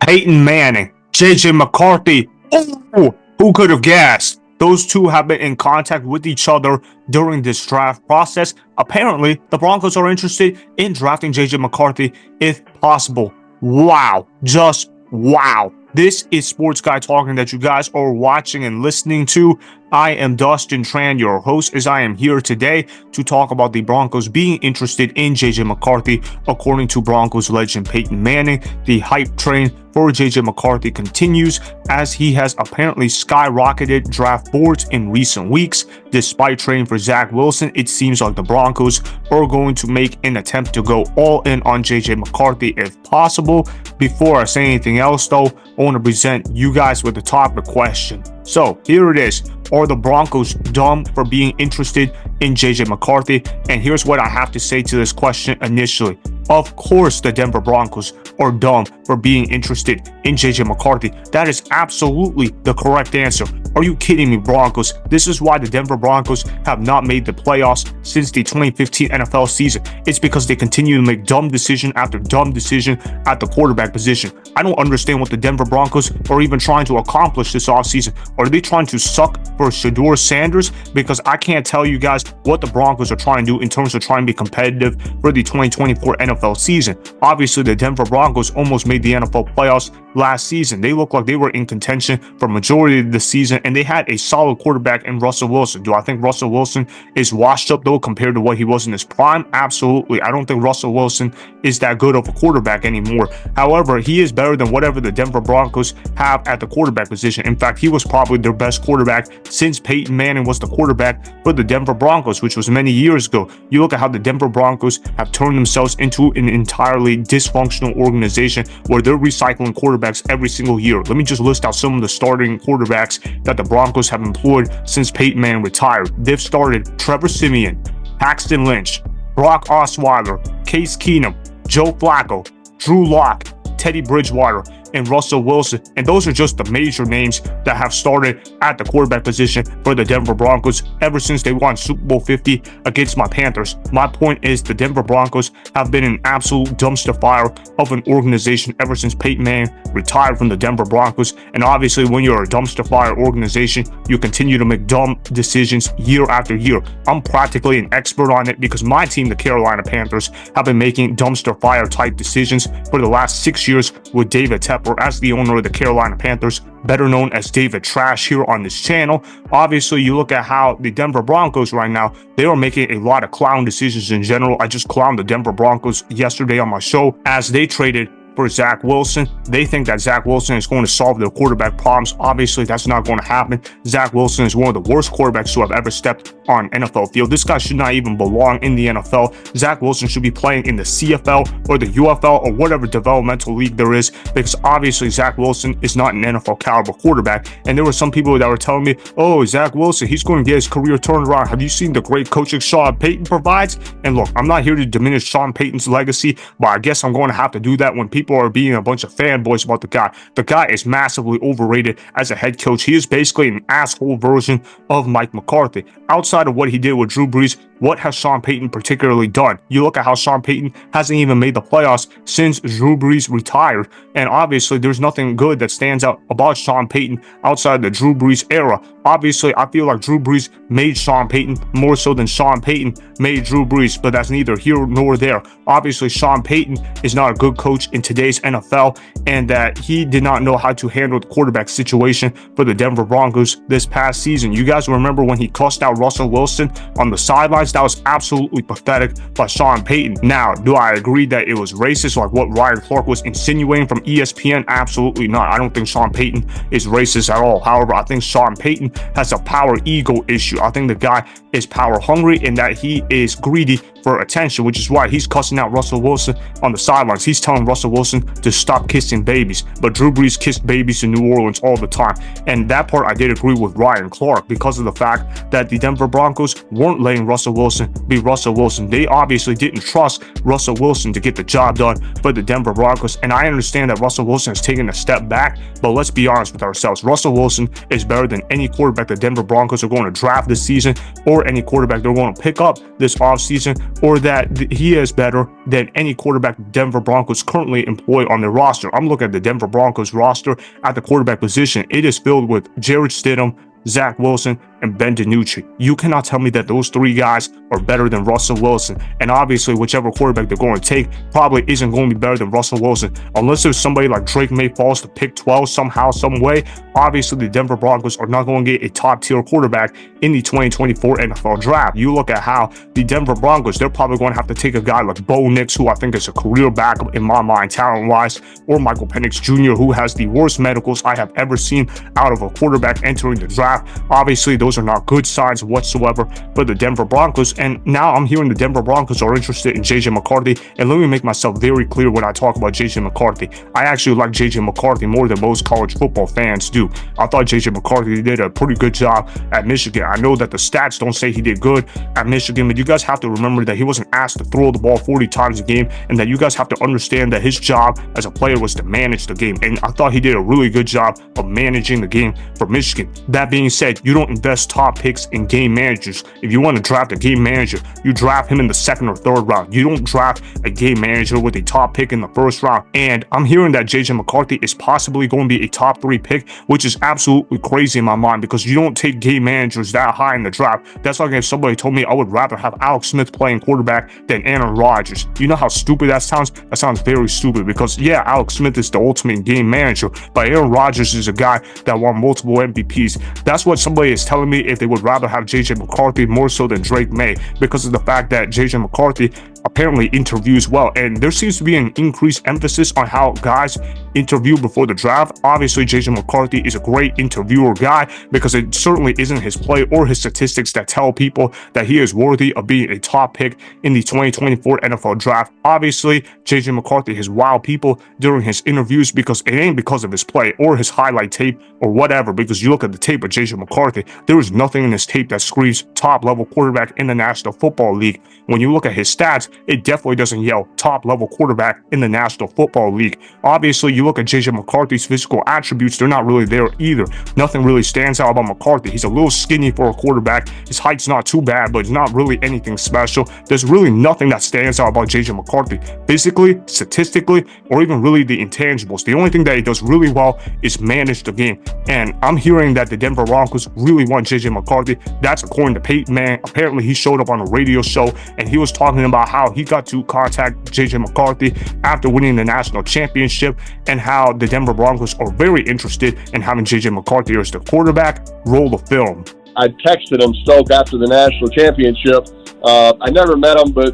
Peyton Manning, JJ McCarthy. Oh, who could have guessed? Those two have been in contact with each other during this draft process. Apparently, the Broncos are interested in drafting JJ McCarthy if possible. Wow. Just wow. This is Sports Guy Talking that you guys are watching and listening to. I am Dustin Tran, your host, as I am here today to talk about the Broncos being interested in JJ McCarthy. According to Broncos legend Peyton Manning, the hype train for JJ McCarthy continues as he has apparently skyrocketed draft boards in recent weeks. Despite trading for Zach Wilson, it seems like the Broncos are going to make an attempt to go all in on JJ McCarthy if possible. Before I say anything else though, I want to present you guys with the topic question. So here it is. Are the Broncos dumb for being interested in JJ McCarthy? And here's what I have to say to this question initially. Of course, the Denver Broncos are dumb for being interested in JJ McCarthy. That is absolutely the correct answer. Are you kidding me, Broncos? This is why the Denver Broncos have not made the playoffs since the 2015 NFL season. It's because they continue to make dumb decision after dumb decision at the quarterback position. I don't understand what the Denver Broncos are even trying to accomplish this offseason. Are they trying to suck for Shedeur Sanders? Because I can't tell you guys what the Broncos are trying to do in terms of trying to be competitive for the 2024 NFL season. Obviously, the Denver Broncos almost made the NFL playoffs last season. They looked like they were in contention for majority of the season, and they had a solid quarterback in Russell Wilson. Do I think Russell Wilson is washed up though compared to what he was in his prime? Absolutely. I don't think Russell Wilson is that good of a quarterback anymore. However, he is better than whatever the Denver Broncos have at the quarterback position. In fact, he was probably their best quarterback since Peyton Manning was the quarterback for the Denver Broncos, which was many years ago. You look at how the Denver Broncos have turned themselves into an entirely dysfunctional organization where they're recycling quarterbacks every single year. Let me just list out some of the starting quarterbacks that the Broncos have employed since Peyton Manning retired. They've started Trevor Siemian, Paxton Lynch, Brock Osweiler, Case Keenum, Joe Flacco, Drew Lock, Teddy Bridgewater, and Russell Wilson. And those are just the major names that have started at the quarterback position for the Denver Broncos ever since they won Super Bowl 50 against my Panthers. My point is the Denver Broncos have been an absolute dumpster fire of an organization ever since Peyton Manning retired from the Denver Broncos. And obviously, when you're a dumpster fire organization, you continue to make dumb decisions year after year. I'm practically an expert on it because my team, the Carolina Panthers, have been making dumpster fire type decisions for the last 6 years with David Tepper as the owner of the Carolina Panthers, better known as David Trash here on this channel. Obviously, you look at how the Denver Broncos right now, they are making a lot of clown decisions in general. I just clowned the Denver Broncos yesterday on my show as they traded for Zach Wilson. They think that Zach Wilson is going to solve their quarterback problems. Obviously, that's not going to happen. Zach Wilson is one of the worst quarterbacks who have ever stepped on an NFL field. This guy should not even belong in the NFL. Zach Wilson should be playing in the CFL or the UFL or whatever developmental league there is, because obviously Zach Wilson is not an NFL caliber quarterback. And there were some people that were telling me, oh, Zach Wilson, he's going to get his career turned around. Have you seen the great coaching Sean Payton provides? And look, I'm not here to diminish Sean Payton's legacy, but I guess I'm going to have to do that when people are being a bunch of fanboys about the guy. The guy is massively overrated as a head coach. He is basically an asshole version of Mike McCarthy. Outside of what he did with Drew Brees, what has Sean Payton particularly done? You look at how Sean Payton hasn't even made the playoffs since Drew Brees retired. And obviously, there's nothing good that stands out about Sean Payton outside the Drew Brees era. Obviously, I feel like Drew Brees made Sean Payton more so than Sean Payton made Drew Brees, but that's neither here nor there. Obviously, Sean Payton is not a good coach in today's NFL, and that he did not know how to handle the quarterback situation for the Denver Broncos this past season. You guys remember when he cussed out Russell Wilson on the sidelines? That was absolutely pathetic by Sean Payton. Now, do I agree that it was racist like what Ryan Clark was insinuating from ESPN? Absolutely not. I don't think Sean Payton is racist at all. However, I think Sean Payton has a power ego issue. I think the guy is power hungry and that he is greedy for attention, which is why he's cussing out Russell Wilson on the sidelines. He's telling Russell Wilson to stop kissing babies, but Drew Brees kissed babies in New Orleans all the time. And that part I did agree with Ryan Clark because of the fact that the Denver Broncos weren't letting Russell Wilson be Russell Wilson. They obviously didn't trust Russell Wilson to get the job done for the Denver Broncos. And I understand that Russell Wilson has taken a step back, but let's be honest with ourselves. Russell Wilson is better than any quarterback the Denver Broncos are going to draft this season or any quarterback they're going to pick up this offseason. or that he is better than any quarterback the Denver Broncos currently employ on their roster. I'm looking at the Denver Broncos roster at the quarterback position. It is filled with Jarrett Stidham, Zach Wilson, and Ben DiNucci. You cannot tell me that those three guys are better than Russell Wilson. And obviously, whichever quarterback they're going to take probably isn't going to be better than Russell Wilson. Unless there's somebody like Drake May falls to pick 12 somehow, some way. Obviously, the Denver Broncos are not going to get a top-tier quarterback in the 2024 NFL Draft. You look at how the Denver Broncos, they're probably going to have to take a guy like Bo Nix, who I think is a career backup in my mind, talent-wise, or Michael Penix Jr., who has the worst medicals I have ever seen out of a quarterback entering the draft. Obviously, those are not good signs whatsoever for the Denver Broncos. And now I'm hearing the Denver Broncos are interested in JJ McCarthy. And let me make myself very clear when I talk about JJ McCarthy. I actually like JJ McCarthy more than most college football fans do. I thought JJ McCarthy did a pretty good job at Michigan. I know that the stats don't say he did good at Michigan, but you guys have to remember that he wasn't asked to throw the ball 40 times a game, and that you guys have to understand that his job as a player was to manage the game. And I thought he did a really good job of managing the game for Michigan. That being said, you don't invest top picks in game managers. If you want to draft a game manager, you draft him in the second or third round. You don't draft a game manager with a top pick in the first round. And I'm hearing that JJ McCarthy is possibly going to be a top 3 pick, which is absolutely crazy in my mind, because you don't take game managers that high in the draft. That's like if somebody told me I would rather have Alex Smith playing quarterback than Aaron Rodgers. You know how stupid that sounds? That sounds very stupid, because yeah, Alex Smith is the ultimate game manager, but Aaron Rodgers is a guy that won multiple MVPs. That's what somebody is telling me, if they would rather have JJ McCarthy more so than Drake May, because of the fact that JJ McCarthy apparently interviews well, and there seems to be an increased emphasis on how guys interview before the draft. Obviously, JJ McCarthy is a great interviewer guy, because it certainly isn't his play or his statistics that tell people that he is worthy of being a top pick in the 2024 NFL Draft. Obviously, JJ McCarthy has wowed people during his interviews, because it ain't because of his play or his highlight tape or whatever, because you look at the tape of JJ McCarthy, there is nothing in his tape that screams top level quarterback in the National Football League. When you look at his stats, it definitely doesn't yell top level quarterback in the National Football League. Obviously, you look at JJ McCarthy's physical attributes, they're not really there either. Nothing really stands out about McCarthy. He's a little skinny for a quarterback. His height's not too bad, but it's not really anything special. There's really nothing that stands out about JJ McCarthy physically, statistically, or even really the intangibles. The only thing that he does really well is manage the game. And I'm hearing that the Denver Broncos really want JJ McCarthy. That's according to Peyton Manning. Apparently, he showed up on a radio show and he was talking about how he got to contact JJ McCarthy after winning the national championship, and how the Denver Broncos are very interested in having JJ McCarthy as the quarterback. Roll the film. I texted him Stoke after the national championship. I never met him, but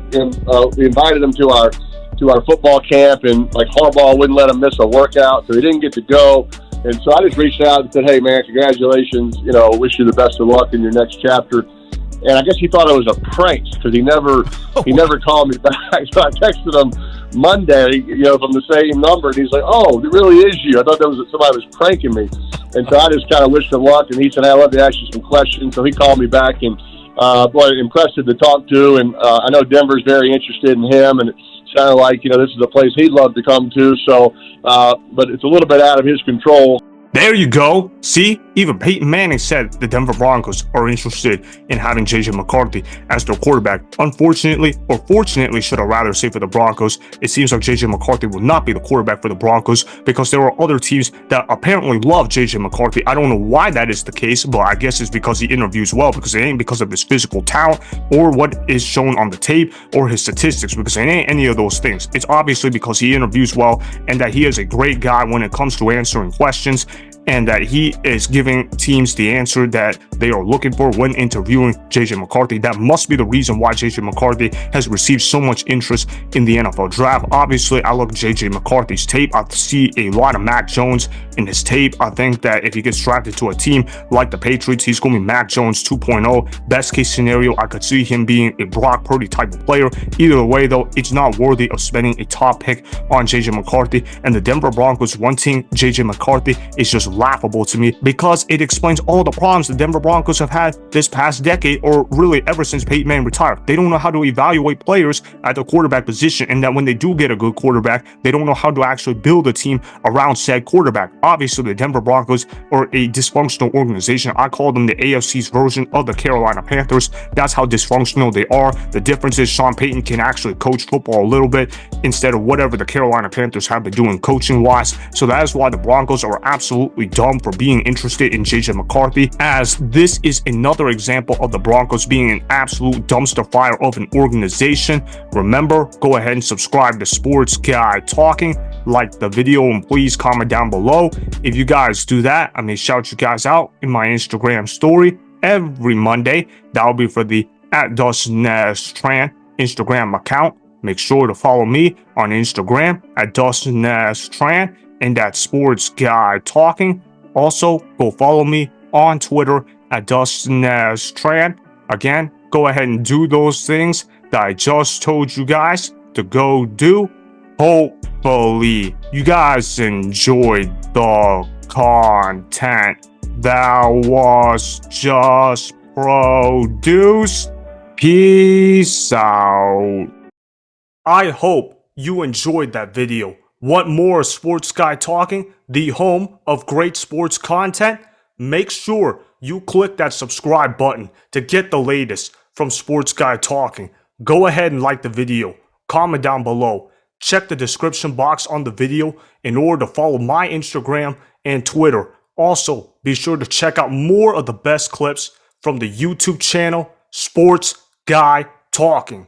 we invited him to our football camp, and like Harbaugh wouldn't let him miss a workout, so he didn't get to go. And so I just reached out and said, "Hey man, congratulations! Wish you the best of luck in your next chapter." And I guess he thought it was a prank, because he never called me back. So I texted him Monday, from the same number, and he's like, "Oh, it really is you. I thought that was somebody was pranking me." And so I just kind of wished him luck, and he said, "Hey, I'd love to ask you some questions." So he called me back, and impressive to talk to, and I know Denver's very interested in him, and it sounded like this is a place he'd love to come to. So, but it's a little bit out of his control. There you go. See, even Peyton Manning said the Denver Broncos are interested in having JJ McCarthy as their quarterback. Unfortunately, or fortunately, should I rather say, for the Broncos, it seems like JJ McCarthy will not be the quarterback for the Broncos, because there are other teams that apparently love JJ McCarthy. I don't know why that is the case, but I guess it's because he interviews well, because it ain't because of his physical talent or what is shown on the tape or his statistics, because it ain't any of those things. It's obviously because he interviews well, and that he is a great guy when it comes to answering questions, and that he is giving teams the answer that they are looking for when interviewing JJ McCarthy. That must be the reason why JJ McCarthy has received so much interest in the NFL Draft. Obviously, I look at JJ McCarthy's tape. I see a lot of Mac Jones in his tape. I think that if he gets drafted to a team like the Patriots, he's going to be Mac Jones 2.0. Best case scenario, I could see him being a Brock Purdy type of player. Either way, though, it's not worthy of spending a top pick on JJ McCarthy. And the Denver Broncos wanting JJ McCarthy is just laughable to me because it explains all the problems the Denver Broncos have had this past decade, or really ever since Peyton Manning retired. They don't know how to evaluate players at the quarterback position, and that when they do get a good quarterback, they don't know how to actually build a team around said quarterback. Obviously, the Denver Broncos are a dysfunctional organization. I call them the AFC's version of the Carolina Panthers. That's how dysfunctional they are. The difference is Sean Payton can actually coach football a little bit instead of whatever the Carolina Panthers have been doing coaching-wise. So that is why the Broncos are absolutely dumb for being interested in JJ McCarthy, as this is another example of the Broncos being an absolute dumpster fire of an organization. Remember, go ahead and subscribe to Sports Guy Talking, like the video, and please comment down below. If you guys do that, I may shout you guys out in my Instagram story every Monday. That'll be for the @Dustin Tran Instagram account. Make sure to follow me on Instagram @Dustin Tran and that Sports Guy Talking. Also, go follow me on Twitter @Dustin Tran. Again, go ahead and do those things that I just told you guys to go do. Hopefully, you guys enjoyed the content that was just produced. Peace out. I hope you enjoyed that video. Want more Sports Guy Talking, the home of great sports content? Make sure you click that subscribe button to get the latest from Sports Guy Talking. Go ahead and like the video, comment down below, check the description box on the video in order to follow my Instagram and Twitter. Also, be sure to check out more of the best clips from the YouTube channel Sports Guy Talking.